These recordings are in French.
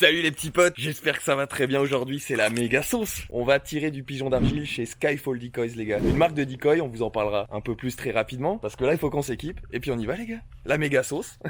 Salut les petits potes, j'espère que ça va très bien aujourd'hui, c'est la méga sauce. On va tirer du pigeon d'argile chez Skyfall Decoys les gars. Une marque de decoy, on vous en parlera un peu plus très rapidement, parce que là il faut qu'on s'équipe, et puis on y va les gars. La méga sauce.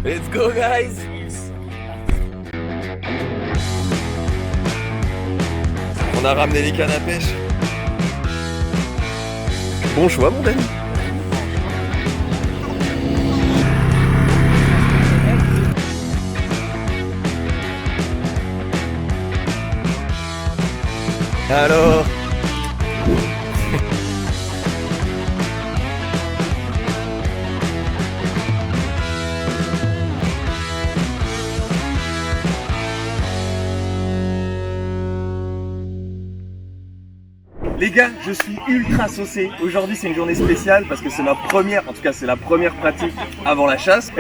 Let's go guys. On a ramené les cannes à pêche. Bon choix mon Danny. Alors les gars, je suis ultra saucé. Aujourd'hui c'est une journée spéciale parce que c'est ma première, en tout cas c'est la première pratique avant la chasse.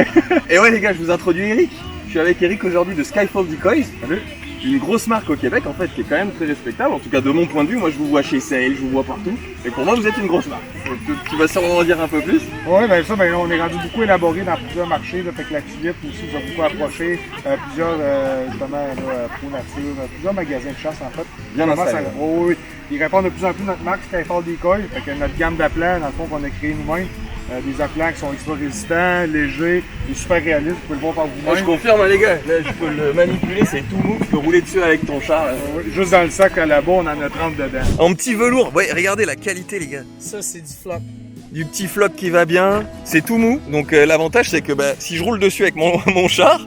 Et ouais les gars, je vous introduis Eric. Je suis avec Eric aujourd'hui de Skyfall Decoys. Salut. Une grosse marque au Québec en fait qui est quand même très respectable, en tout cas de mon point de vue. Moi je vous vois chez Sale, je vous vois partout, et pour moi vous êtes une grosse marque. Tu vas sûrement en dire un peu plus. Oui, ben ça, on est rendu beaucoup élaboré dans plusieurs marchés, là, fait que la Tulipe aussi nous a beaucoup approché, plusieurs justement Pro Nature, plusieurs magasins de chasse en fait. Bien installé. Oui, ils répondent de plus en plus à notre marque Skyfall Decoys, fait que notre gamme d'aplats dans le fond qu'on a créé nous-mêmes. Des aplats qui sont extra résistants, légers et super réalistes, vous pouvez le voir par vous-même. Je confirme hein, les gars, là je peux le manipuler, c'est tout mou, tu peux rouler dessus avec ton char. Juste dans le sac là-bas, on en a 30 dedans. En petit velours, ouais regardez la qualité les gars. Ça c'est du flop. Du petit floc qui va bien, c'est tout mou, donc l'avantage c'est que si je roule dessus avec mon char,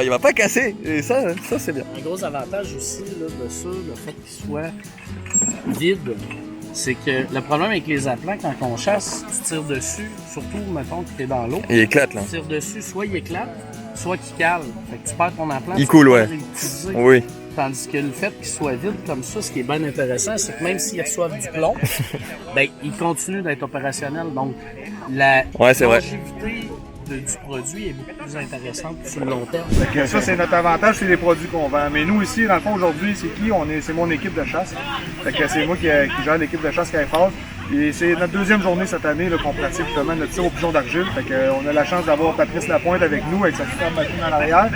il va pas casser, et ça c'est bien. Un gros avantage aussi là, de ça, le fait qu'il soit vide, c'est que le problème avec les aplats, quand on chasse, tu tires dessus, surtout mettons que tu es dans l'eau. Il éclate là. Tu tires dessus, soit il éclate, soit qu'il cale. Fait que tu perds ton aplat. Il coule, ouais. Oui. Tandis que le fait qu'il soit vide comme ça, ce qui est bien intéressant, c'est que même s'ils reçoivent du plomb, il continue d'être opérationnel. Donc, la longévité du produit est beaucoup plus intéressante sur le long terme. Ça, c'est notre avantage, c'est les produits qu'on vend. Mais nous ici, dans le fond, aujourd'hui, c'est qui? C'est mon équipe de chasse. Fait que c'est moi qui gère l'équipe de chasse Skyfall. Et c'est notre deuxième journée cette année là, qu'on pratique justement notre tir au pigeon d'argile. Fait que, on a la chance d'avoir Patrice Lapointe avec nous, avec sa superbe machine en arrière.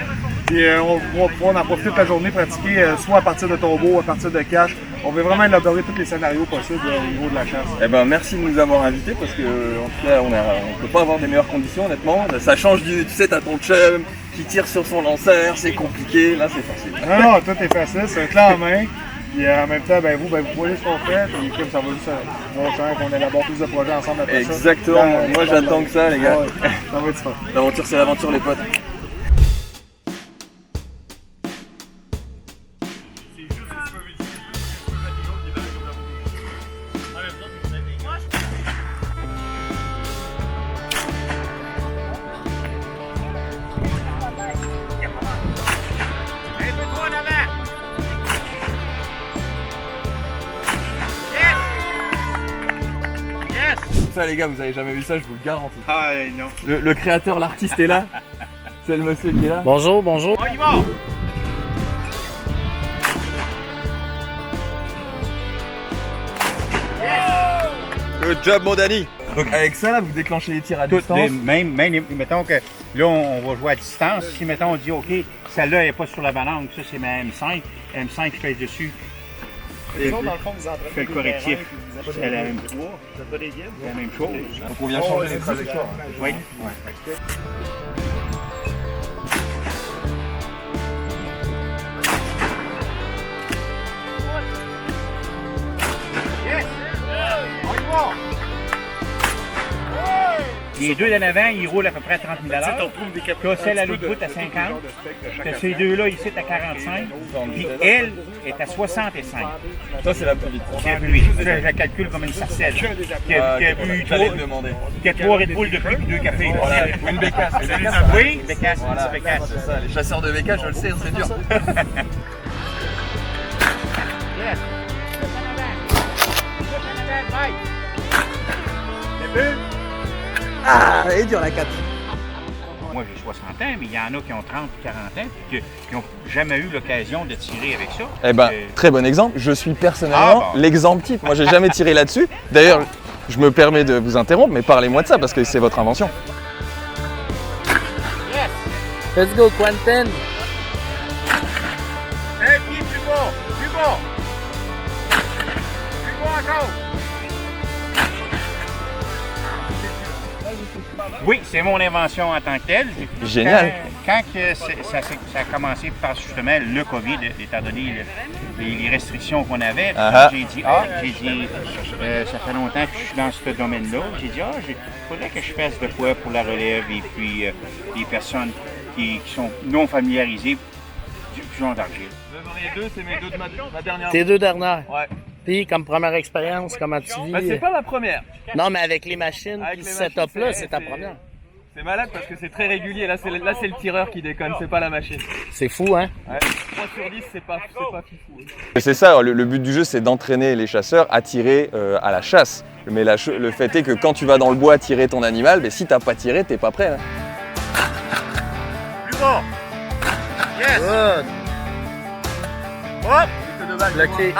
Et on va pouvoir en profiter toute la journée, pratiquer soit à partir de tombeau, à partir de cache. On veut vraiment élaborer tous les scénarios possibles au niveau de la chasse. Eh ben merci de nous avoir invités parce que en tout cas on peut pas avoir des meilleures conditions honnêtement. Ça change tu sais, t'as ton chum qui tire sur son lanceur, c'est compliqué, là c'est facile. Non, tout est facile, c'est un clan en main. Et en même temps, vous voyez ce qu'on fait, et comme ça va juste montrer qu'on élabore plus de projets ensemble après ça. Exactement, moi j'attends que ça les gars. Ouais, ça va être fun. L'aventure c'est l'aventure les potes. Ça les gars, vous avez jamais vu ça, je vous le garantis. Ah non. Le créateur, l'artiste est là. C'est le monsieur qui est là. Bonjour, bonjour. On y va! Good job mon Danny. Donc avec ça là, vous déclenchez les tirs à distance. Même, mettons que là on va jouer à distance. Si mettons on dit ok, celle-là n'est pas sur la balance, ça c'est ma M5. M5 je pèse dessus. Et dans le fond, vous je fais le correctif. C'est la même chose. C'est la même chose. Donc on vient changer les trajectoires. Oui. Les deux d'en avant, ils roulent à peu près à 30 000 $. Tu as celle à l'autre bout à 50. Tu as ces deux-là ici à 45. Puis elle est à 65. Ça c'est la plus vite. C'est la plus vite. Je la calcule comme une sarcelle. Qui a bu 3 Red Bull depuis 2 cafés. Voilà, une bécasse. Oui, bécasse. Voilà, c'est ça. Les chasseurs de bécasse, je le sais, c'est dur. Ah, elle est dure la 4. Moi j'ai 60 ans, mais il y en a qui ont 30 ou 40 ans et qui n'ont jamais eu l'occasion de tirer avec ça. Eh ben, très bon exemple. Je suis personnellement l'exemple type. Moi, j'ai jamais tiré là-dessus. D'ailleurs, je me permets de vous interrompre, mais parlez-moi de ça parce que c'est votre invention. Let's go, Quentin! Un pied plus bas! Plus bas! Plus bas encore! Oui, c'est mon invention en tant que telle. Génial. Quand ça a commencé par justement le COVID, étant donné les restrictions qu'on avait, j'ai dit, ça fait longtemps que je suis dans ce domaine-là. J'ai dit, il faudrait que je fasse de quoi pour la relève et puis les personnes qui sont non familiarisées du genre d'argile. Les deux, c'est mes deux de ma dernière. Tes deux dernières? Ouais. Puis, comme première expérience, comment tu vis? Ben, c'est pas ma première. Non, mais avec les machines, Avec puis les ce setup-là, machines, c'est ta première. C'est malade parce que c'est très régulier. Là, c'est le tireur qui déconne, c'est pas la machine. C'est fou, hein? Ouais. 3 sur 10, c'est pas fifou. C'est ça, le but du jeu, c'est d'entraîner les chasseurs à tirer à la chasse. Mais le fait est que quand tu vas dans le bois tirer ton animal, si t'as pas tiré, t'es pas prêt. Hein. Plus bas! Yes! Good! Hop! Bloqué.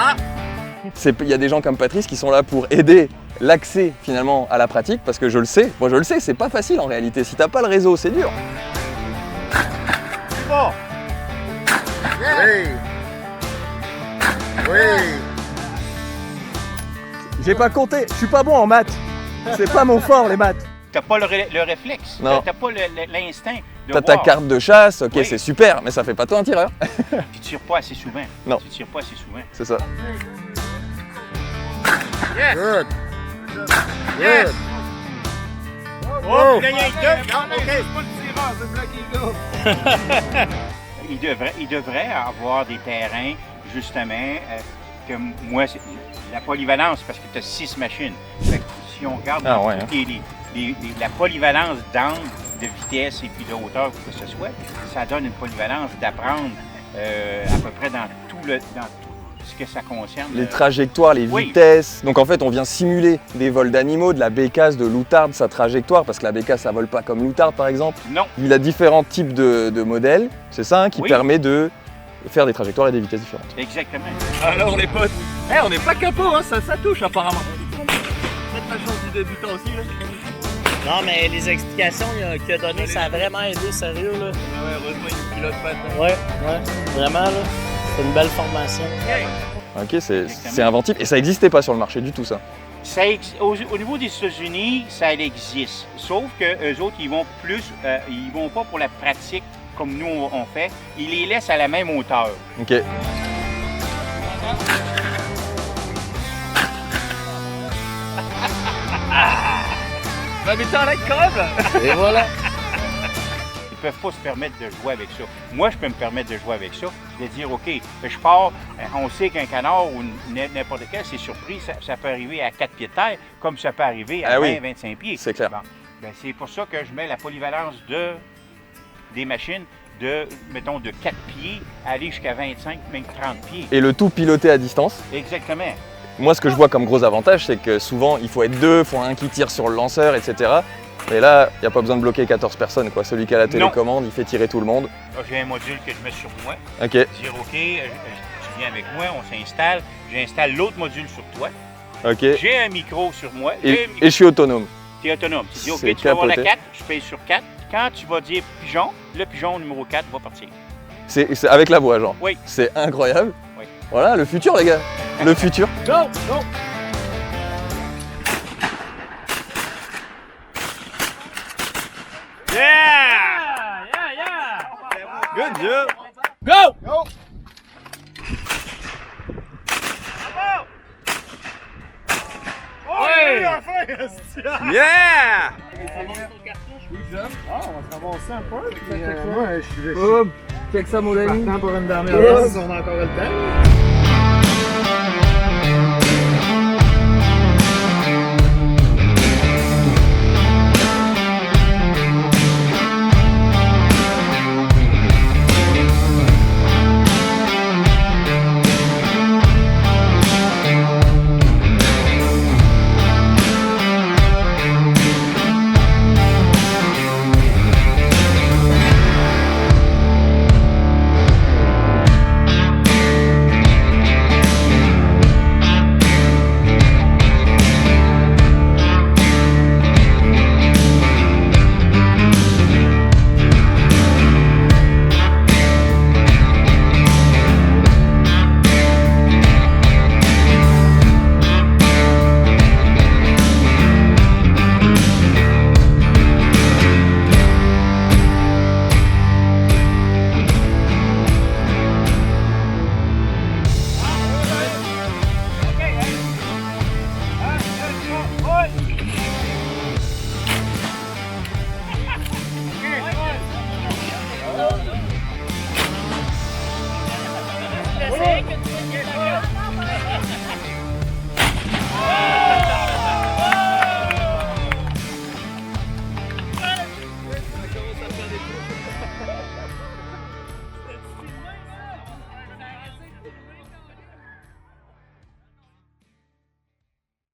Il y a des gens comme Patrice qui sont là pour aider l'accès finalement à la pratique, parce que je le sais, c'est pas facile en réalité. Si t'as pas le réseau, c'est dur. Plus bas! Oui! Oui! J'ai pas compté, je suis pas bon en maths. C'est pas mon fort les maths. T'as pas le réflexe, Non. t'as pas l'instinct de T'as ta voir. carte de chasse, ok, Oui. c'est super, mais ça fait pas toi un tireur. Tu tires pas assez souvent. Non. Tu tires pas assez souvent. C'est ça. Yes! Good! Yes! Oh! Il devrait avoir des terrains, justement, que moi, c'est la polyvalence, parce que tu as 6 machines. Fait que si on regarde la polyvalence d'angle, de vitesse et puis de hauteur, que ce soit, ça donne une polyvalence d'apprendre à peu près dans tout ce que ça concerne. Les trajectoires, les Oui. vitesses. Donc en fait, on vient simuler des vols d'animaux, de la bécasse, de l'outarde, sa trajectoire, parce que la bécasse, ça vole pas comme l'outarde par exemple. Non. Il a différents types de modèles, c'est ça, hein, qui Oui. permet de faire des trajectoires et des vitesses différentes. Exactement. Alors les potes, on n'est pas capot, hein, ça touche apparemment. Faites la chance du débutant aussi là. Non, mais les explications qu'il a données, ça a vraiment aidé, sérieux, là. Ouais, heureusement il pilote pas. Ouais, vraiment, là. C'est une belle formation. Ok, c'est inventif et ça n'existait pas sur le marché du tout ça. Au niveau des États-Unis, ça existe. Sauf que eux autres, ils vont pas pour la pratique comme nous on fait. Ils les laissent à la même hauteur. Ok. Bah mais t'es un lac crème. Et voilà. Ils peuvent pas se permettre de jouer avec ça. Moi, je peux me permettre de jouer avec ça, de dire, OK, je pars, on sait qu'un canard ou n'importe quel, c'est surpris, ça peut arriver à 4 pieds de terre, comme ça peut arriver à 20-25 pieds. C'est clair. Bon. Ben, c'est pour ça que je mets la polyvalence des machines mettons, de 4 pieds, aller jusqu'à 25, même 30 pieds. Et le tout piloté à distance. Exactement. Moi, ce que je vois comme gros avantage, c'est que souvent, il faut être deux, il faut un qui tire sur le lanceur, etc. Mais là, il n'y a pas besoin de bloquer 14 personnes, quoi. Celui qui a la télécommande, il fait tirer tout le monde. Là, j'ai un module que je mets sur moi. Ok. Dire, OK, tu viens avec moi, on s'installe. J'installe l'autre module sur toi. Ok. J'ai un micro sur moi. Et je suis autonome. Tu es autonome. Tu dis, OK, C'est tu vas avoir la capoté. 4, je paye sur 4. Quand tu vas dire pigeon, le pigeon numéro 4 va partir. C'est avec la voix, genre. Oui. C'est incroyable. Oui. Voilà, le futur, les gars. Le futur. Go! Go! Good job. Go! Yeah. Ah, on va se ramasser un peu. Moi, je suis Boum. Check ça mon ami. partant pour une dernière Yes. danse, on a encore le temps.